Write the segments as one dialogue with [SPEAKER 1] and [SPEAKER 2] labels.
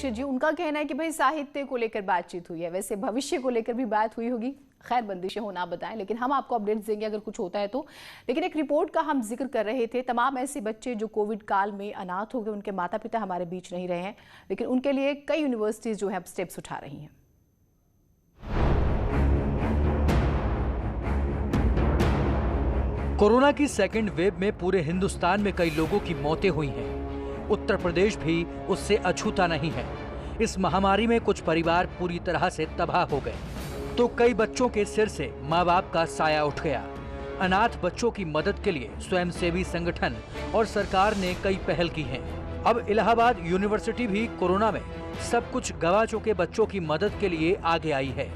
[SPEAKER 1] दीक्षित जी, उनका कहना है कि भाई साहित्य को लेकर बातचीत हुई है, वैसे भविष्य को लेकर भी बात हुई होगी। खैर, बंदिशें हो ना बताएं, लेकिन हम आपको अपडेट्स देंगे अगर कुछ होता है तो। लेकिन एक रिपोर्ट का हम जिक्र कर रहे थे, तमाम ऐसे बच्चे जो कोविड काल में अनाथ हो गए, उनके माता पिता हमारे बीच नहीं रहे हैं, लेकिन उनके लिए कई यूनिवर्सिटीज जो है अब स्टेप्स उठा रही हैं।
[SPEAKER 2] कोरोना की सेकेंड वेव में पूरे हिंदुस्तान में कई लोगों की मौतें हुई हैं। उत्तर प्रदेश भी उससे अछूता नहीं है। इस महामारी में कुछ परिवार पूरी तरह से तबाह हो गए, तो कई बच्चों के सिर से माँ बाप का साया उठ गया। अनाथ बच्चों की मदद के लिए स्वयंसेवी संगठन और सरकार ने कई पहल की हैं। अब इलाहाबाद यूनिवर्सिटी भी कोरोना में सब कुछ गंवा चुके बच्चों की मदद के लिए आगे आई है।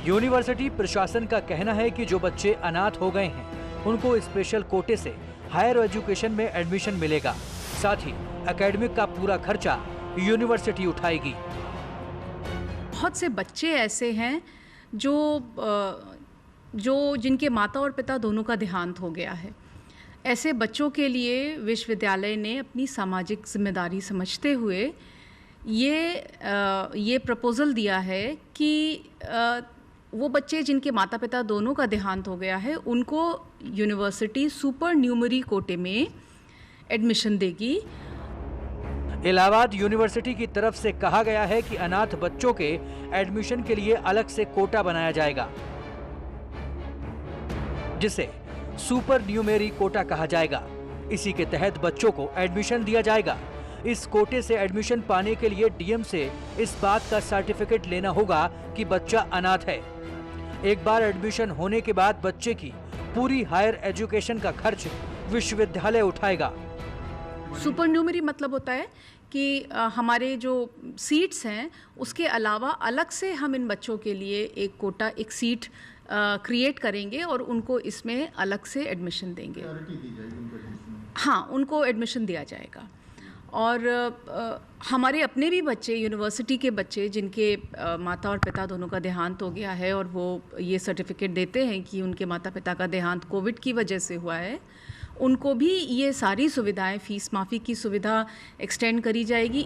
[SPEAKER 2] यूनिवर्सिटी प्रशासन का कहना है कि जो बच्चे अनाथ हो गए हैं उनको स्पेशल कोटे से हायर एजुकेशन में एडमिशन मिलेगा। साथ ही एकेडमिक का पूरा खर्चा यूनिवर्सिटी उठाएगी।
[SPEAKER 3] बहुत से बच्चे ऐसे हैं जो जिनके माता और पिता दोनों का देहांत हो गया है। ऐसे बच्चों के लिए विश्वविद्यालय ने अपनी सामाजिक जिम्मेदारी समझते हुए ये प्रपोजल दिया है कि वो बच्चे जिनके माता पिता दोनों का देहांत हो गया है उनको यूनिवर्सिटी सुपर न्यूमरी कोटे में एडमिशन देगी।
[SPEAKER 2] इलाहाबाद यूनिवर्सिटी की तरफ से कहा गया है कि अनाथ बच्चों के एडमिशन के लिए अलग से कोटा बनाया जाएगा, जिसे सुपर न्यूमेरी कोटा कहा जाएगा। इसी के तहत बच्चों को एडमिशन दिया जाएगा। इस कोटे से एडमिशन पाने के लिए डीएम से इस बात का सर्टिफिकेट लेना होगा कि बच्चा अनाथ है। एक बार एडमिशन होने के बाद बच्चे की पूरी हायर एजुकेशन का खर्च विश्वविद्यालय उठाएगा।
[SPEAKER 3] सुपर न्यूमरी मतलब होता है कि हमारे जो सीट्स हैं उसके अलावा अलग से हम इन बच्चों के लिए एक कोटा, एक सीट क्रिएट करेंगे और उनको इसमें अलग से एडमिशन देंगे। हाँ, उनको एडमिशन दिया जाएगा। और हमारे अपने भी बच्चे, यूनिवर्सिटी के बच्चे जिनके माता और पिता दोनों का देहांत हो गया है और वो ये सर्टिफिकेट देते हैं कि उनके माता पिता का देहांत कोविड की वजह से हुआ है, उनको भी ये सारी सुविधाएं, फीस माफ़ी की सुविधा एक्सटेंड करी जाएगी।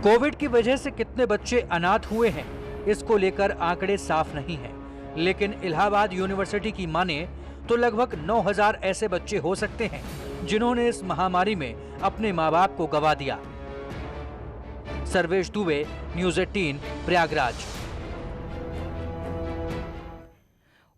[SPEAKER 2] कोविड की वजह से कितने बच्चे अनाथ हुए हैं इसको लेकर आंकड़े साफ नहीं है, लेकिन इलाहाबाद यूनिवर्सिटी की माने तो लगभग 9000 ऐसे बच्चे हो सकते हैं जिन्होंने इस महामारी में अपने माँ बाप को गंवा दिया। सर्वेश दुबे, न्यूज़ 18, प्रयागराज।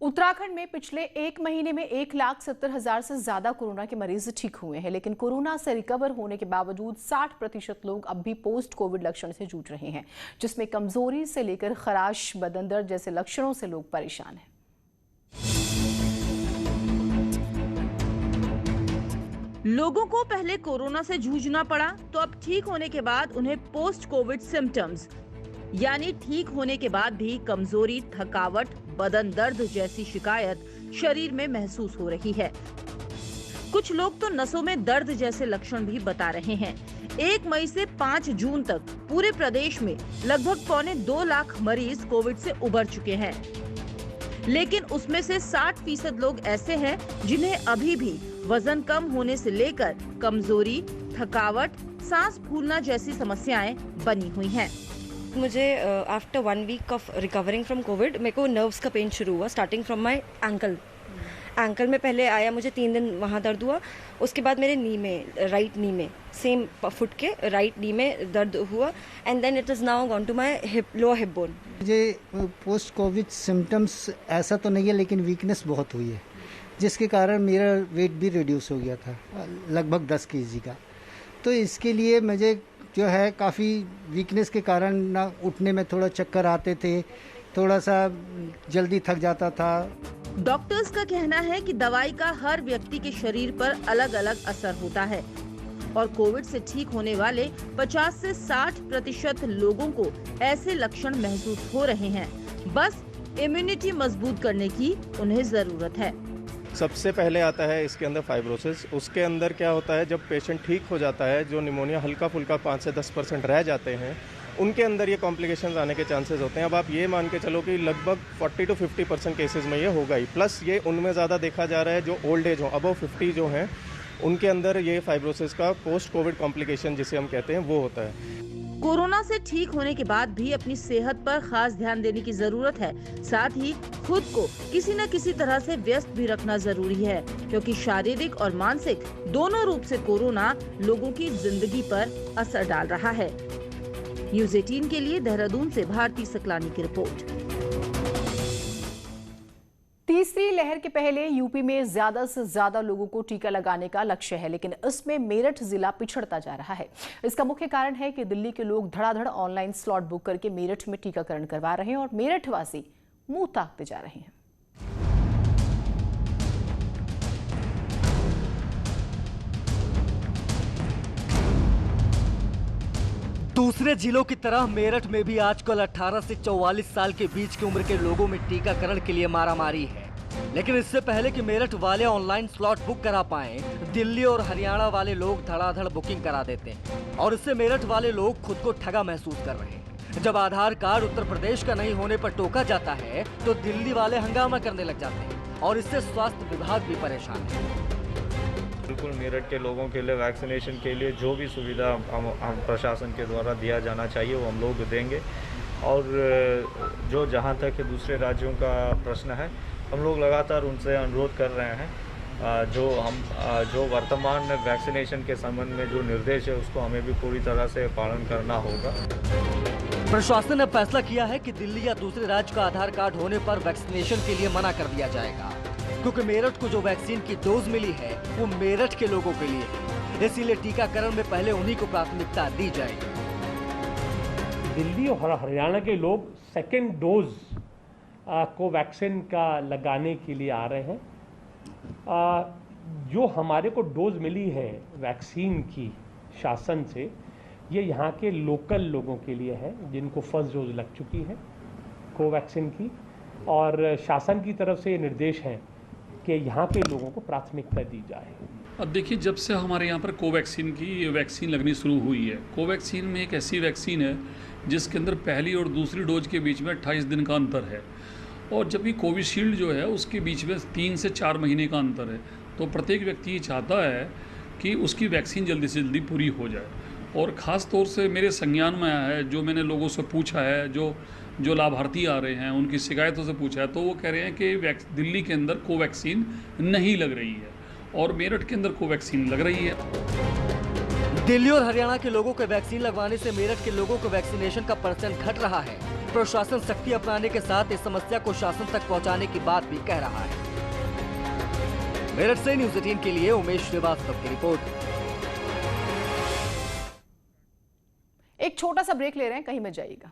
[SPEAKER 1] उत्तराखंड में पिछले एक महीने में 1,70,000 से ज्यादा कोरोना के मरीज ठीक हुए हैं, लेकिन कोरोना से रिकवर होने के बावजूद 60% लोग अब भी पोस्ट कोविड लक्षण से जूझ रहे हैं, जिसमें कमजोरी से लेकर खराश, बदन दर्द जैसे लक्षणों से लोग परेशान हैं।
[SPEAKER 4] लोगों को पहले कोरोना से जूझना पड़ा, तो अब ठीक होने के बाद उन्हें पोस्ट कोविड सिम्टम्स यानी ठीक होने के बाद भी कमजोरी, थकावट, बदन दर्द जैसी शिकायत शरीर में महसूस हो रही है। कुछ लोग तो नसों में दर्द जैसे लक्षण भी बता रहे हैं। 1 मई से 5 जून तक पूरे प्रदेश में लगभग 2.25 लाख मरीज कोविड से उबर चुके हैं, लेकिन उसमें से 60% लोग ऐसे हैं जिन्हें अभी भी वजन कम होने से लेकर कमजोरी, थकावट, सांस फूलना जैसी समस्याएं बनी हुई हैं।
[SPEAKER 5] मुझे after 1 week of recovering from covid मेरे को नर्व्स का पेन शुरू हुआ, स्टार्टिंग फ्रॉम माय एंकल में पहले आया, मुझे 3 दिन वहाँ दर्द हुआ। उसके बाद मेरे नी में, राइट नी में, सेम फुट के राइट नी में दर्द हुआ, and then it is now gone to my hip, lower hip bone.
[SPEAKER 6] मुझे पोस्ट कोविड सिम्टम्स ऐसा तो नहीं है, लेकिन वीकनेस बहुत हुई है, जिसके कारण मेरा वेट भी रिड्यूस हो गया था, लगभग 10 kg का। तो इसके लिए मुझे जो है काफ़ी वीकनेस के कारण ना उठने में थोड़ा चक्कर आते थे, थोड़ा सा जल्दी थक जाता था।
[SPEAKER 4] डॉक्टर्स का कहना है कि दवाई का हर व्यक्ति के शरीर पर अलग अलग असर होता है और कोविड से ठीक होने वाले 50 से 60% लोगों को ऐसे लक्षण महसूस हो रहे हैं। बस इम्यूनिटी मजबूत करने की उन्हें जरूरत है।
[SPEAKER 7] सबसे पहले आता है इसके अंदर फाइब्रोसिस। उसके अंदर क्या होता है, जब पेशेंट ठीक हो जाता है, जो निमोनिया हल्का फुल्का 5 से 10% रह जाते हैं, उनके अंदर ये कॉम्प्लिकेशंस आने के चांसेस होते हैं। अब आप ये मान के चलो कि लगभग 40 to 50% केसेस में ये होगा ही। प्लस ये उनमें ज़्यादा देखा जा रहा है जो ओल्ड एज हो, अबव 50 जो हैं, उनके अंदर ये फाइब्रोसिस का पोस्ट कोविड कॉम्प्लिकेशन जिसे हम कहते हैं वो होता है।
[SPEAKER 4] कोरोना से ठीक होने के बाद भी अपनी सेहत पर खास ध्यान देने की जरूरत है। साथ ही खुद को किसी न किसी तरह से व्यस्त भी रखना जरूरी है, क्योंकि शारीरिक और मानसिक दोनों रूप से कोरोना लोगों की जिंदगी पर असर डाल रहा है। न्यूज़ 18 के लिए देहरादून से भारती सकलानी की रिपोर्ट।
[SPEAKER 1] तीसरी लहर के पहले यूपी में ज्यादा से ज्यादा लोगों को टीका लगाने का लक्ष्य है, लेकिन इसमें मेरठ जिला पिछड़ता जा रहा है। इसका मुख्य कारण है कि दिल्ली के लोग धड़ाधड़ ऑनलाइन स्लॉट बुक करके मेरठ में टीकाकरण करवा रहे हैं और मेरठ वासी मुंह ताकते जा रहे हैं।
[SPEAKER 2] दूसरे जिलों की तरह मेरठ में भी आजकल 18 से 44 साल के बीच की उम्र के लोगों में टीकाकरण के लिए मारामारी है। लेकिन इससे पहले कि मेरठ वाले ऑनलाइन स्लॉट बुक करा पाएं, दिल्ली और हरियाणा वाले लोग धड़ाधड़ बुकिंग करा देते हैं और इससे मेरठ वाले लोग खुद को ठगा महसूस कर रहे हैं। जब आधार कार्ड उत्तर प्रदेश का नहीं होने पर टोका जाता है तो दिल्ली वाले हंगामा करने लग जाते हैं और इससे स्वास्थ्य विभाग भी परेशान है।
[SPEAKER 8] बिल्कुल मेरठ के लोगों के लिए वैक्सीनेशन के लिए जो भी सुविधा हम प्रशासन के द्वारा दिया जाना चाहिए वो हम लोग देंगे। और जो जहां तक दूसरे राज्यों का प्रश्न है, हम लोग लगातार उनसे अनुरोध कर रहे हैं। जो वर्तमान वैक्सीनेशन के संबंध में जो निर्देश है उसको हमें भी पूरी तरह से पालन करना होगा।
[SPEAKER 2] प्रशासन ने फैसला किया है कि दिल्ली या दूसरे राज्य का आधार कार्ड होने पर वैक्सीनेशन के लिए मना कर दिया जाएगा, क्योंकि मेरठ को जो वैक्सीन की डोज मिली है वो मेरठ के लोगों के लिए है। इसीलिए टीकाकरण में पहले उन्हीं को प्राथमिकता दी जाएगी।
[SPEAKER 9] दिल्ली और हरियाणा के लोग सेकेंड डोज को वैक्सीन का लगाने के लिए आ रहे हैं। जो हमारे को डोज मिली है वैक्सीन की शासन से, ये यहाँ के लोकल लोगों के लिए है जिनको फर्स्ट डोज लग चुकी है कोवैक्सीन की, और शासन की तरफ से ये निर्देश है कि यहाँ के लोगों को प्राथमिकता दी जाए।
[SPEAKER 10] अब देखिए, जब से हमारे यहाँ पर कोवैक्सीन की वैक्सीन लगनी शुरू हुई है, कोवैक्सीन में एक ऐसी वैक्सीन है जिसके अंदर पहली और दूसरी डोज के बीच में 28 दिन का अंतर है, और जबकि कोविशील्ड जो है उसके बीच में 3 से 4 महीने का अंतर है। तो प्रत्येक व्यक्ति ये चाहता है कि उसकी वैक्सीन जल्दी से जल्दी पूरी हो जाए। और ख़ास तौर से मेरे संज्ञान में आया है, जो मैंने लोगों से पूछा है, जो लाभार्थी आ रहे हैं उनकी शिकायतों से पूछा है, तो वो कह रहे हैं कि दिल्ली के अंदर कोवैक्सीन नहीं लग रही है और मेरठ के अंदर कोवैक्सीन लग रही है।
[SPEAKER 2] दिल्ली और हरियाणा के लोगों को वैक्सीन लगवाने से मेरठ के लोगों को वैक्सीनेशन का परसेंट घट रहा है। प्रशासन सख्ती अपनाने के साथ इस समस्या को शासन तक पहुंचाने की बात भी कह रहा है। मेरठ से न्यूज़ 18 के लिए उमेश श्रीवास्तव की रिपोर्ट।
[SPEAKER 1] एक छोटा सा ब्रेक ले रहे हैं, कहीं मत जाइएगा।